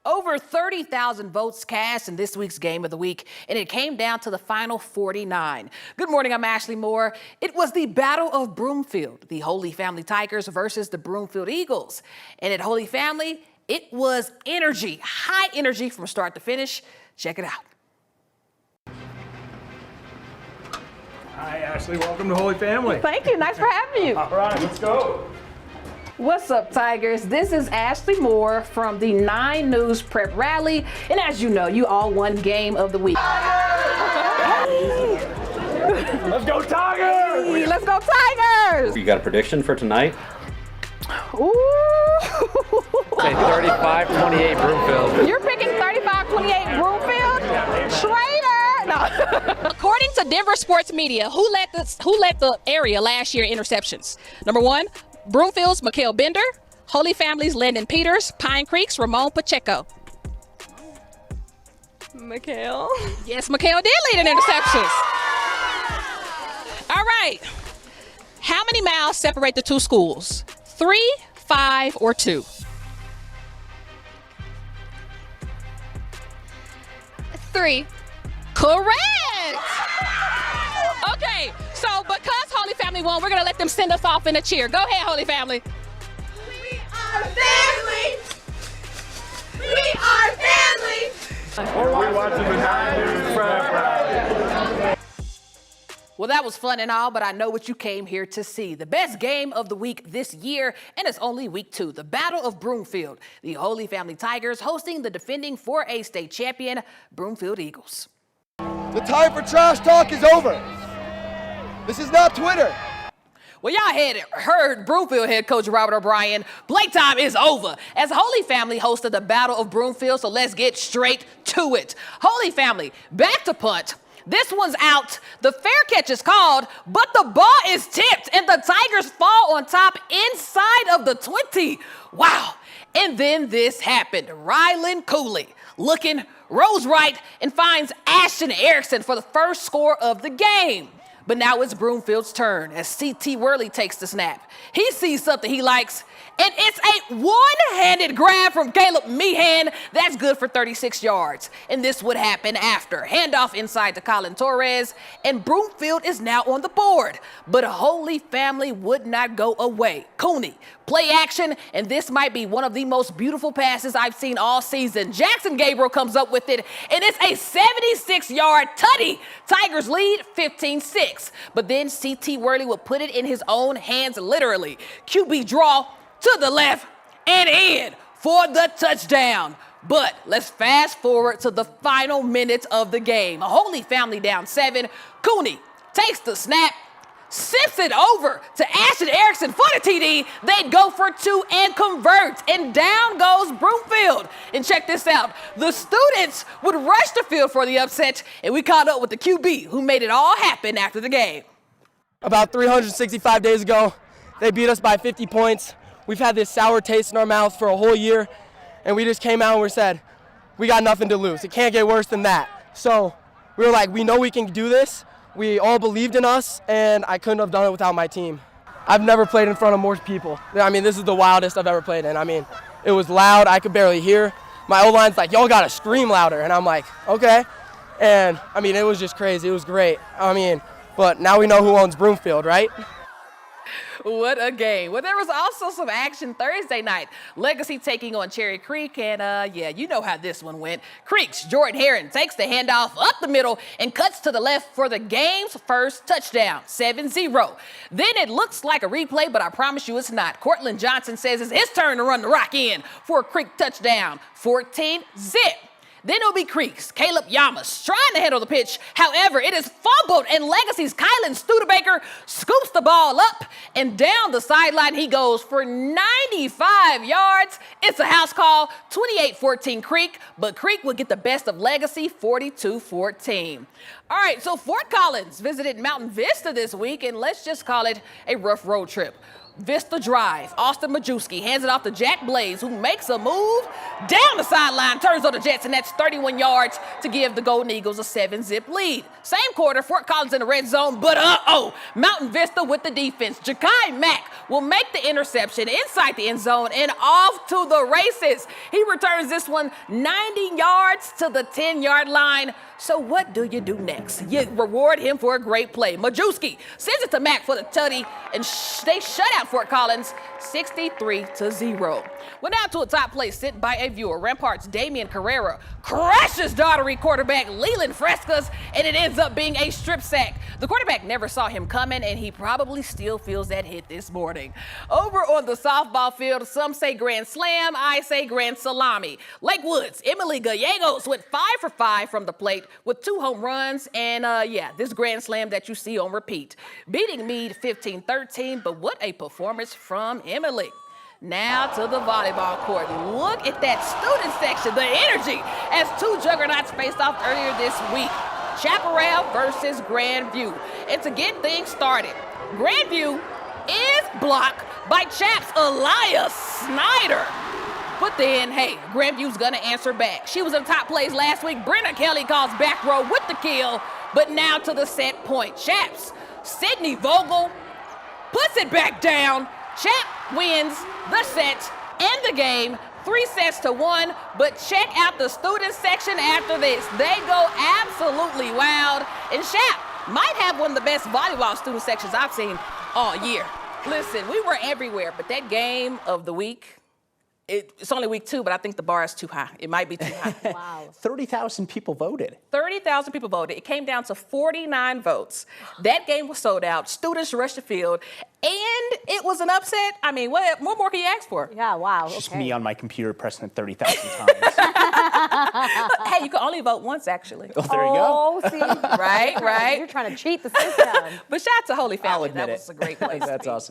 Over 30,000 votes cast in this week's Game of the Week, and it came down to the final 49. Good morning, I'm Ashley Moore. It was the Battle of Broomfield, the Holy Family Tigers versus the Broomfield Eagles. And at Holy Family, it was energy, high energy from start to finish. Check it out. Hi, Ashley. Welcome to Holy Family. Thank you. Nice for having you. All right, let's go. What's up, Tigers? This is Ashley Moore from the 9 News Prep Rally. And as you know, you all won Game of the Week. Let's go, Tigers! Hey, let's go, Tigers! You got a prediction for tonight? Ooh. Say 35-28 Broomfield. You're picking 35-28 Broomfield? Traitor! No. According to Denver Sports Media, who led the area last year in interceptions? Number 1, Broomfield's Mikael Bender, Holy Family's Landon Peters, Pine Creek's Ramon Pacheco. Mikael? Yes, Mikael did lead in interceptions. All right. How many miles separate the two schools? 3, 5, or 2? 3. Correct. Okay, so because Holy Family won, we're going to let them send us off in a cheer. Go ahead, Holy Family. We are family! We are family! We're watching the 9 News Prep Rally. Well, that was fun and all, but I know what you came here to see. The best game of the week this year, and it's only week 2. The Battle of Broomfield. The Holy Family Tigers hosting the defending 4A state champion, Broomfield Eagles. The time for trash talk is over. This is not Twitter. Well, y'all had heard Broomfield head coach Robert O'Brien. Playtime is over as Holy Family hosted the Battle of Broomfield, so let's get straight to it. Holy Family, back to punt. This one's out. The fair catch is called, but the ball is tipped, and the Tigers fall on top inside of the 20. Wow. And then this happened. Rylan Cooley looking, rolls right, and finds Ashton Erickson for the first score of the game. But now it's Broomfield's turn as C.T. Worley takes the snap. He sees something he likes, and it's a one-handed grab from Caleb Meehan. That's good for 36 yards. And this would happen after. Handoff inside to Colin Torres, and Broomfield is now on the board. But Holy Family would not go away. Cooney, play action, and this might be one of the most beautiful passes I've seen all season. Jackson Gabriel comes up with it, and it's a 76-yard tutty. Tigers lead 15-6. But then C.T. Worley would put it in his own hands, literally. QB draw to the left and in for the touchdown. But let's fast forward to the final minutes of the game. A Holy Family down 7. Cooney takes the snap, sips it over to Ashton Erickson for the TD. They'd go for 2 and convert, and down goes Broomfield. And check this out. The students would rush the field for the upset, and we caught up with the QB who made it all happen after the game. About 365 days ago, they beat us by 50 points. We've had this sour taste in our mouth for a whole year, and we just came out and we said, we got nothing to lose. It can't get worse than that. So we were like, we know we can do this. We all believed in us, and I couldn't have done it without my team. I've never played in front of more people. I mean, this is the wildest I've ever played in. I mean, it was loud. I could barely hear. My O-line's like, y'all got to scream louder. And I'm like, okay. And, I mean, it was just crazy. It was great. I mean, but now we know who owns Broomfield, right? What a game. Well, there was also some action Thursday night. Legacy taking on Cherry Creek, and yeah, you know how this one went. Creek's Jordan Herron takes the handoff up the middle and cuts to the left for the game's first touchdown, 7-0. Then it looks like a replay, but I promise you it's not. Cortland Johnson says it's his turn to run the rock in for a Creek touchdown, 14-0. Then it'll be Creek's Caleb Yamas trying to handle the pitch. However, it is fumbled, and Legacy's Kylan Studebaker scoops the ball up, and down the sideline he goes for 95 yards. It's a house call, 28-14 Creek, but Creek would get the best of Legacy, 42-14. All right, so Fort Collins visited Mountain Vista this week, and let's just call it a rough road trip. Vista Drive. Austin Majewski hands it off to Jack Blaze, who makes a move down the sideline, turns on the Jets, and that's 31 yards to give the Golden Eagles a 7-zip lead. Same quarter, Fort Collins in the red zone, but Mountain Vista with the defense. Ja'Kai Mack will make the interception inside the end zone and off to the races. He returns this one 90 yards to the 10-yard line. So what do you do next? You reward him for a great play. Majewski sends it to Mack for the tutty, and they shut out Fort Collins 63-0. We're now to a top play sent by a viewer. Ramparts' Damian Carrera crashes Daughtery quarterback Leland Frescas, and it ends up being a strip sack. The quarterback never saw him coming, and he probably still feels that hit this morning. Over on the softball field, some say grand slam, I say grand salami. Lake Woods, Emily Gallegos went 5 for 5 from the plate with 2 home runs, and this grand slam that you see on repeat. Beating Meade 15-13, but what a performance from Emily. Now to the volleyball court. Look at that student section, the energy, as 2 juggernauts faced off earlier this week. Chaparral versus Grandview. And to get things started, Grandview is blocked by Chaps' Elias Snyder. But then, hey, Grandview's gonna answer back. She was in top plays last week. Brenna Kelly calls back row with the kill, but now to the set point. Chaps, Sydney Vogel puts it back down. Chap wins the set and the game, 3-1, but check out the student section after this. They go absolutely wild, and Chap might have one of the best volleyball student sections I've seen all year. Listen, we were everywhere, but that game of the week, it's only week 2, but I think the bar is too high. It might be too high. Wow. 30,000 people voted. 30,000 people voted. It came down to 49 votes. That game was sold out. Students rushed the field, and it was an upset. I mean, what more can you ask for? Yeah, wow. It's just me on my computer pressing it 30,000 times. Hey, you can only vote once, actually. Oh, there you go. Oh, see. Right. You're trying to cheat the system. But shout out to Holy Family. I'll admit that was a great place. That's awesome.